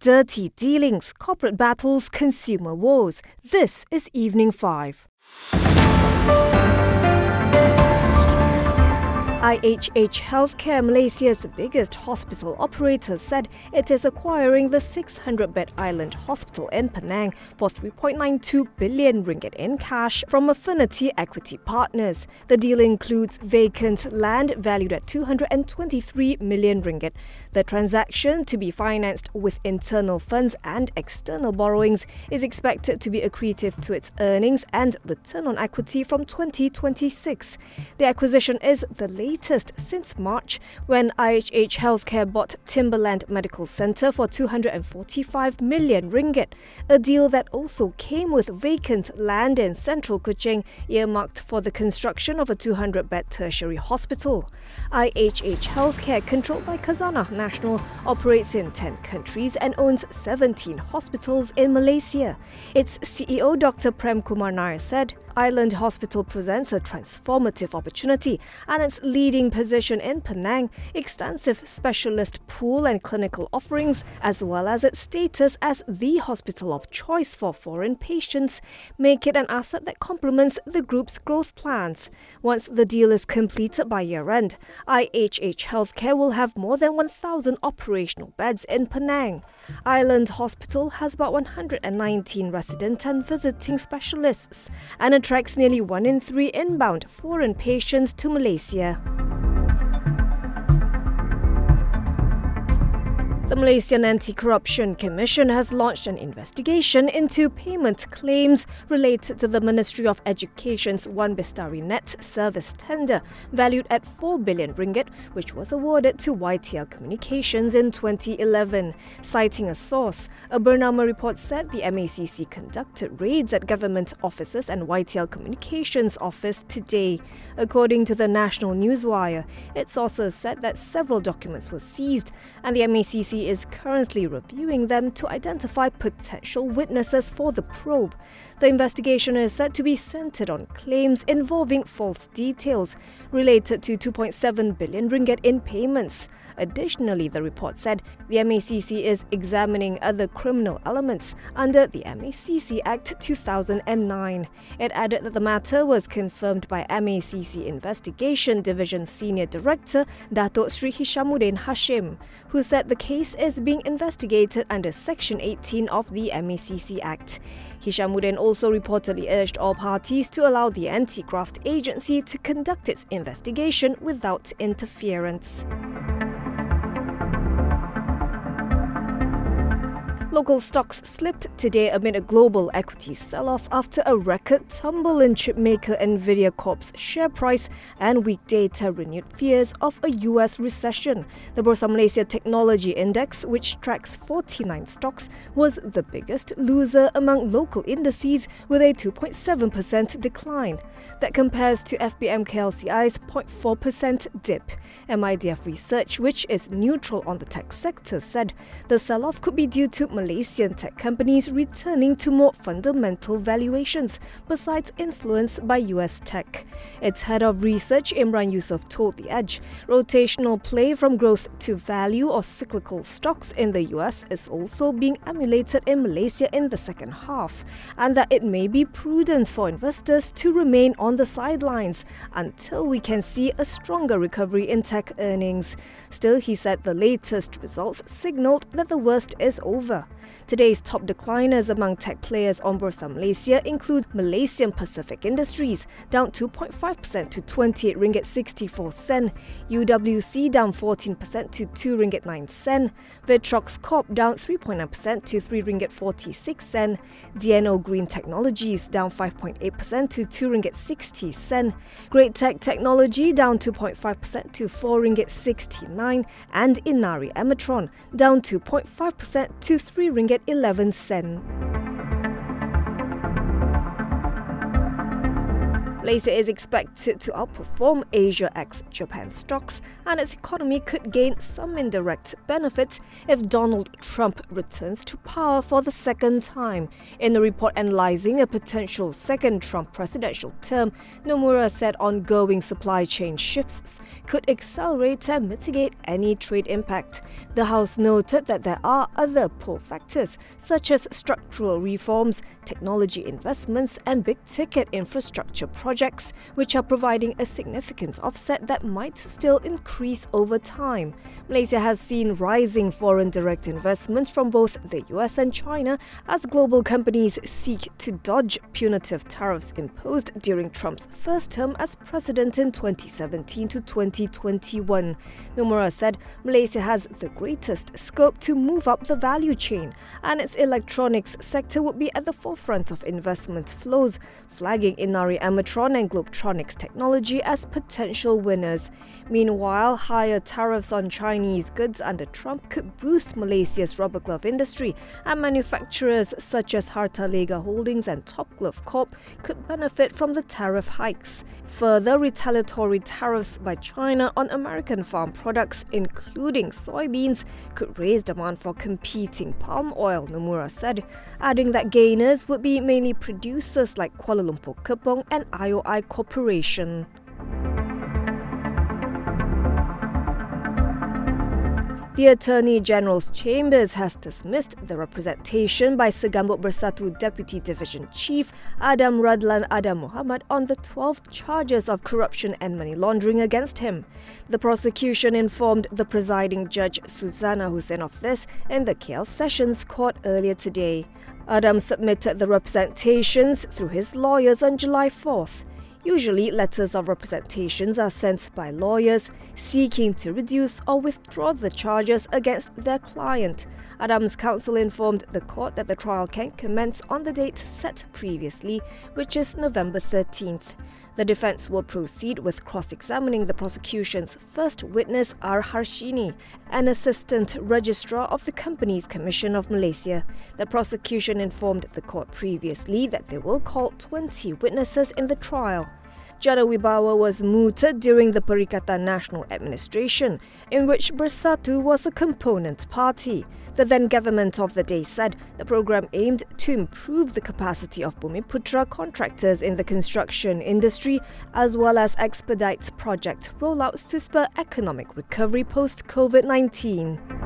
Dirty dealings, corporate battles, consumer woes. This is Evening 5. IHH Healthcare, Malaysia's biggest hospital operator, said it is acquiring the 600-bed island hospital in Penang for 3.92 billion ringgit in cash from Affinity Equity Partners. The deal includes vacant land valued at 223 million ringgit. The transaction, to be financed with internal funds and external borrowings, is expected to be accretive to its earnings and return on equity from 2026. The acquisition is the latest since March, when IHH Healthcare bought Timberland Medical Centre for 245 million ringgit, a deal that also came with vacant land in central Kuching, earmarked for the construction of a 200-bed tertiary hospital. IHH Healthcare, controlled by Khazanah National, operates in 10 countries and owns 17 hospitals in Malaysia. Its CEO, Dr. Prem Kumar Nair, said, Island Hospital presents a transformative opportunity, and its leading position in Penang, extensive specialist pool and clinical offerings, as well as its status as the hospital of choice for foreign patients, make it an asset that complements the group's growth plans. Once the deal is completed by year-end, IHH Healthcare will have more than 1,000 operational beds in Penang. Island Hospital has about 119 resident and visiting specialists and attracts nearly 1 in 3 inbound foreign patients to Malaysia. The Malaysian Anti-Corruption Commission has launched an investigation into payment claims related to the Ministry of Education's One Bestari Net service tender, valued at 4 billion ringgit, which was awarded to YTL Communications in 2011. Citing a source, a Bernama report said the MACC conducted raids at government offices and YTL Communications office today. According to the National Newswire, its sources said that several documents were seized, and the MACC is currently reviewing them to identify potential witnesses for the probe. The investigation is said to be centered on claims involving false details related to 2.7 billion ringgit in payments. Additionally, the report said the MACC is examining other criminal elements under the MACC Act 2009. It added that the matter was confirmed by MACC Investigation Division Senior Director Datuk Sri Hishamuddin Hashim, who said the case is being investigated under Section 18 of the MACC Act. Hishamuddin also reportedly urged all parties to allow the anti-graft agency to conduct its investigation without interference. Local stocks slipped today amid a global equity sell-off after a record tumble in chipmaker Nvidia Corp's share price and weak data renewed fears of a US recession. The Bursa Malaysia Technology Index, which tracks 49 stocks, was the biggest loser among local indices with a 2.7% decline. That compares to FBM-KLCI's 0.4% dip. MIDF Research, which is neutral on the tech sector, said the sell-off could be due to Malaysian tech companies returning to more fundamental valuations, besides influence by US tech. Its head of research, Imran Yusof, told The Edge, rotational play from growth to value or cyclical stocks in the US is also being emulated in Malaysia in the second half, and that it may be prudent for investors to remain on the sidelines until we can see a stronger recovery in tech earnings. Still, he said the latest results signalled that the worst is over. Today's top decliners among tech players on Bursa Malaysia include Malaysian Pacific Industries, down 2.5% to 28 ringgit 64 sen, UWC down 14% to 2 ringgit 9 sen, Vitrox Corp down 3.9% to 3 ringgit 46 sen, DNO Green Technologies down 5.8% to 2 ringgit 60 sen, Great Tech Technology down 2.5% to 4 ringgit 69, and Inari Emetron down 2.5% to 3 ringgit 11 sen. Malaysia is expected to outperform Asia ex-Japan stocks, and its economy could gain some indirect benefits if Donald Trump returns to power for the second time. In a report analysing a potential second Trump presidential term, Nomura said ongoing supply chain shifts could accelerate and mitigate any trade impact. The House noted that there are other pull factors such as structural reforms, technology investments and big-ticket infrastructure projects, which are providing a significant offset that might still increase over time. Malaysia has seen rising foreign direct investments from both the US and China as global companies seek to dodge punitive tariffs imposed during Trump's first term as president in 2017 to 2021. Nomura said Malaysia has the greatest scope to move up the value chain, and its electronics sector would be at the forefront of investment flows, flagging Inari Amatron and Globetronics Technology as potential winners. Meanwhile, higher tariffs on Chinese goods under Trump could boost Malaysia's rubber glove industry, and manufacturers such as Harta Lega Holdings and Top Glove Corp could benefit from the tariff hikes. Further retaliatory tariffs by China on American farm products, including soybeans, could raise demand for competing palm oil, Nomura said, adding that gainers would be mainly producers like Kuala Lumpur Kepong and IOI Corporation. The Attorney General's Chambers has dismissed the representation by Segambut Bersatu Deputy Division Chief Adam Radlan Adam Muhammad on the 12 charges of corruption and money laundering against him. The prosecution informed the presiding judge Susanna Hussein of this in the KL Sessions Court earlier today. Adam submitted the representations through his lawyers on July 4th. Usually, letters of representations are sent by lawyers seeking to reduce or withdraw the charges against their client. Adam's counsel informed the court that the trial can commence on the date set previously, which is November 13th. The defence will proceed with cross-examining the prosecution's first witness, R. Harshini, an assistant registrar of the Companies Commission of Malaysia. The prosecution informed the court previously that they will call 20 witnesses in the trial. Jana Wibawa was mooted during the Perikatan National Administration, in which Bersatu was a component party. The then government of the day said the program aimed to improve the capacity of Bumiputra contractors in the construction industry, as well as expedite project rollouts to spur economic recovery post-COVID-19.